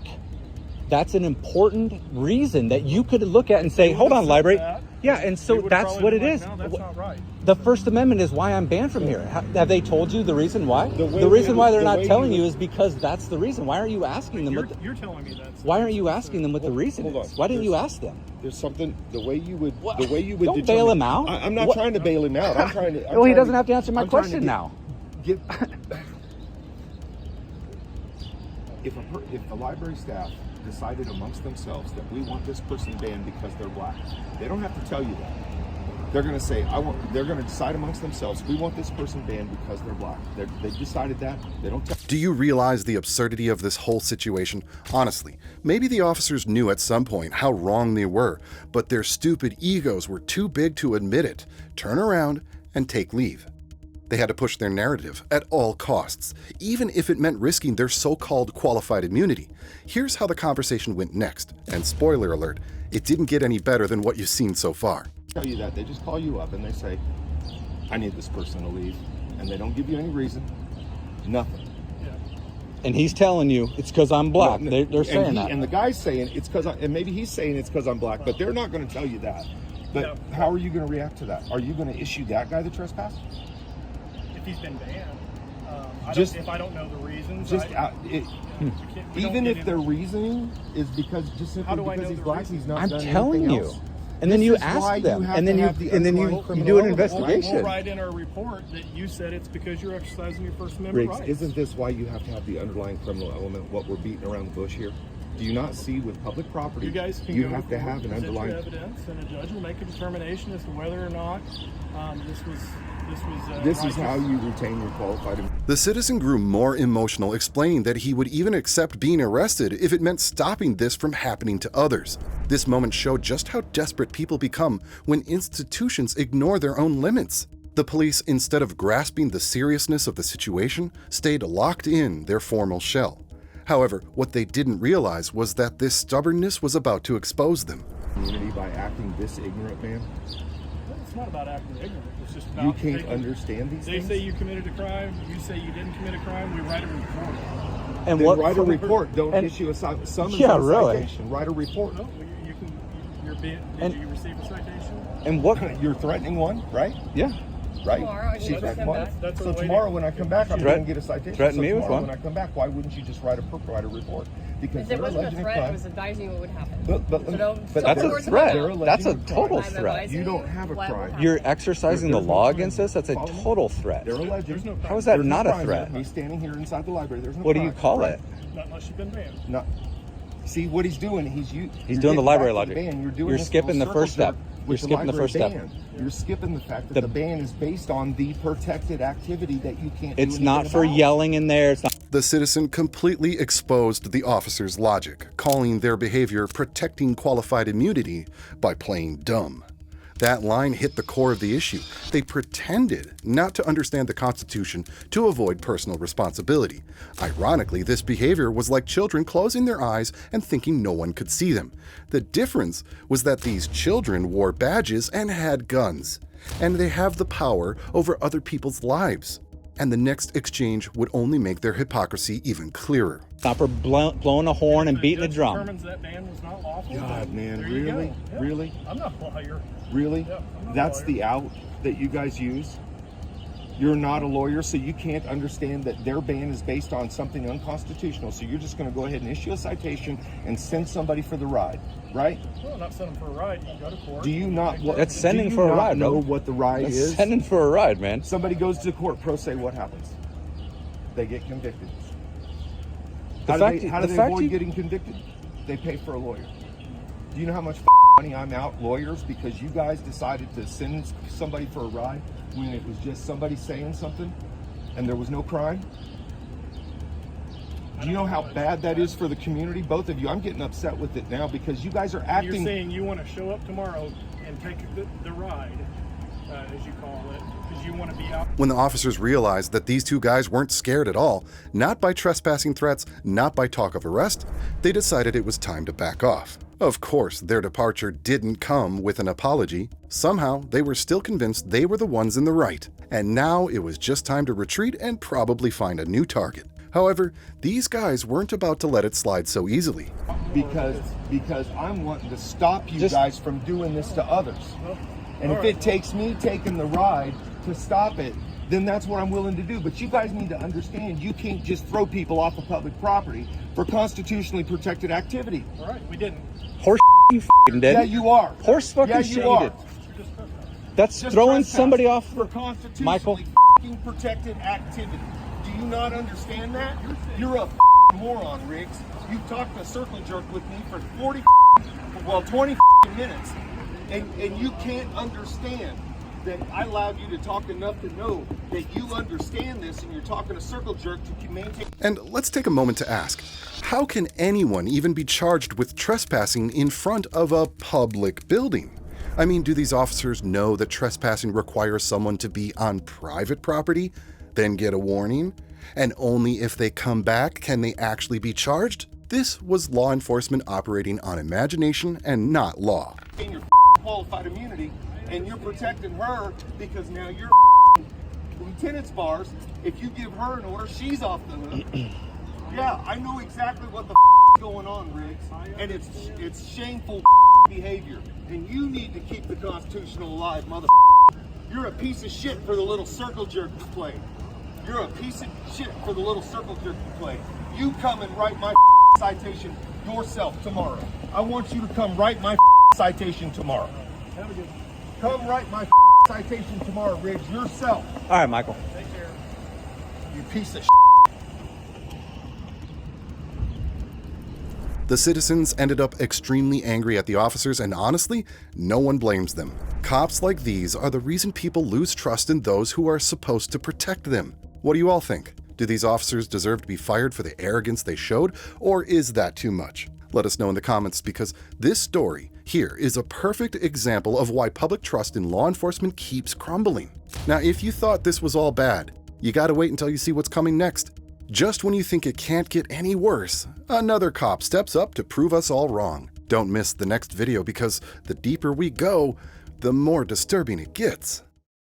S13: That's an important reason that you could look at and say, hold on, library. Yeah, and so that's what it is.
S12: No, that's not right.
S13: The First Amendment is why I'm banned from here. Have they told you the reason why? The reason why they're not telling you is because that's the reason. Why aren't you asking them?
S12: You're telling me that.
S13: Why aren't you asking them what the reason is? Why didn't you ask them?
S11: There's something, the way you would
S13: Don't bail him out.
S11: I'm not trying to bail him out. I'm trying to.
S13: Well, he doesn't have to answer my question now.
S11: If the library staff decided amongst themselves that we want this person banned because they're black, they don't have to tell you that. They're going to say, they're going to decide amongst themselves, we want this person banned because they're black. They've decided that. They don't tell.
S1: Do you realize the absurdity of this whole situation? Honestly, maybe the officers knew at some point how wrong they were, but their stupid egos were too big to admit it, turn around, and take leave. They had to push their narrative at all costs, even if it meant risking their so-called qualified immunity. Here's how the conversation went next, and spoiler alert, it didn't get any better than what you've seen so far.
S11: Tell you that. They just call you up and they say, I need this person to leave. And they don't give you any reason. Nothing.
S13: And he's telling you it's because I'm black. They're saying that.
S11: And the guy's saying it's because and maybe he's saying it's because I'm black, but they're not going to tell you that. But how are you going to react to that? Are you going to issue that guy the trespass?
S12: If he's been banned. If I don't know the reasons.
S11: Even if their reasoning is because just simply because he's black, he's not done anything else.
S13: I'm telling you. And then you ask them, and then you do an investigation.
S12: We'll write in our report that you said it's because you're exercising your First Amendment rights.
S11: Isn't this why you have to have the underlying criminal element? What we're beating around the bush here? Do you not see with public property?
S12: You guys can
S11: have to have an underlying
S12: evidence, and a judge will make a determination as to whether or not
S11: this is how you retain your qualified immunity.
S1: The citizen grew more emotional, explaining that he would even accept being arrested if it meant stopping this from happening to others. This moment showed just how desperate people become when institutions ignore their own limits. The police, instead of grasping the seriousness of the situation, stayed locked in their formal shell. However, what they didn't realize was that this stubbornness was about to expose them.
S11: Community by acting this ignorant, man.
S12: It's not about acting ignorant. It's just about
S11: you can't understand these things.
S12: They say you committed a crime. You say you didn't commit a crime. We write a report.
S11: And then write a report. Don't issue a summons.
S13: Yeah, really.
S11: Citation. Write a report.
S12: No, you can. Did you receive a citation?
S11: And what? You're threatening one, right?
S13: Yeah.
S11: Right?
S10: Tomorrow,
S11: so tomorrow when I come back, I'm going to get a citation.
S13: Threaten me with one.
S11: When I come back, why wouldn't you just write a report? Because
S10: it wasn't a threat, it was advising what would happen.
S13: But that's a threat. That's a total threat.
S11: You don't have a crime.
S13: You're exercising the law against us? That's a total threat.
S11: They're alleging.
S13: How is that not a threat?
S11: Me standing here inside the library, there's no
S13: What do you call it?
S12: Not unless you've been banned.
S11: No. See what he's doing? He's
S13: doing the library logic.
S11: You're
S13: skipping the first step. You're skipping the first step.
S11: You're skipping the fact that the ban is based on the protected activity that you can't do.
S13: It's not for yelling in there. It's not.
S1: The citizen completely exposed the officer's logic, calling their behavior protecting qualified immunity by playing dumb. That line hit the core of the issue. They pretended not to understand the Constitution to avoid personal responsibility. Ironically, this behavior was like children closing their eyes and thinking no one could see them. The difference was that these children wore badges and had guns, and they have the power over other people's lives. And the next exchange would only make their hypocrisy even clearer.
S13: Stop her blowing a horn and beating a drum.
S12: Determines that ban was not lawful.
S11: God, man,
S12: really?
S11: Yeah. Really?
S12: I'm not a lawyer.
S11: Really?
S12: Yeah,
S11: That's the out that you guys use? You're not a lawyer, so you can't understand that their ban is based on something unconstitutional, so you're just going to go ahead and issue a citation and send somebody for the ride, right?
S12: Well, not send them for a ride. You go to court.
S11: Do you not?
S13: That's sending for a ride,
S11: know
S13: bro.
S11: what the ride is?
S13: Sending for a ride, man.
S11: Somebody goes to court, pro se, what happens? They get convicted. How do they avoid getting convicted? They pay for a lawyer. Do you know how much money I'm out lawyers because you guys decided to send somebody for a ride when it was just somebody saying something? and there was no crime? Do you know how bad that is for the community? Both of you. I'm getting upset with it now because you guys are acting.
S12: You're saying you want to show up tomorrow and take the ride, as you call it, because you want to be out.
S1: When the officers realized that these two guys weren't scared at all, not by trespassing threats, not by talk of arrest, they decided it was time to back off. Of course, their departure didn't come with an apology. Somehow, they were still convinced they were the ones in the right, and now it was just time to retreat and probably find a new target. However, these guys weren't about to let it slide so easily.
S11: Because I'm wanting to stop you guys from doing this to others. And if it takes me taking the ride to stop it, then that's what I'm willing to do. But you guys need to understand, you can't just throw people off of public property for constitutionally protected activity.
S12: All right, we didn't.
S13: Horse you f***ing did.
S11: Yeah, you are.
S13: Horse fucking
S11: yeah,
S13: shit
S11: you
S13: you
S11: are.
S13: did. That's
S11: Just
S13: throwing
S11: trespass
S13: somebody off
S11: for constitutionally
S13: Michael.
S11: f***ing protected activity. Do you not understand that? You're a moron, Riggs. You've talked a circle jerk with me for 20 minutes, and you can't understand that I allowed you to talk enough to know that you understand this, and you're talking a circle jerk to maintain.
S1: And let's take a moment to ask, how can anyone even be charged with trespassing in front of a public building? I mean, do these officers know that trespassing requires someone to be on private property, then get a warning? And only if they come back can they actually be charged? This was law enforcement operating on imagination and not law.
S11: In your qualified immunity, and you're protecting her because now you're lieutenant's bars. If you give her an order, she's off the hook. Yeah, I know exactly what the is going on, Riggs, and it's shameful behavior. And you need to keep the Constitution alive, mother. You're a piece of shit for the little circle jerk you play. You're a piece of shit for the little circle jerk you play. You come and write my citation yourself tomorrow. I want you to come write my citation tomorrow. Come write my citation tomorrow, Riggs, yourself.
S13: All right, Michael.
S11: Take care. You piece of shit.
S1: The citizens ended up extremely angry at the officers, and honestly, no one blames them. Cops like these are the reason people lose trust in those who are supposed to protect them. What do you all think? Do these officers deserve to be fired for the arrogance they showed, or is that too much? Let us know in the comments, because this story here is a perfect example of why public trust in law enforcement keeps crumbling. Now, if you thought this was all bad, you gotta wait until you see what's coming next. Just when you think it can't get any worse, another cop steps up to prove us all wrong. Don't miss the next video, because the deeper we go, the more disturbing it gets.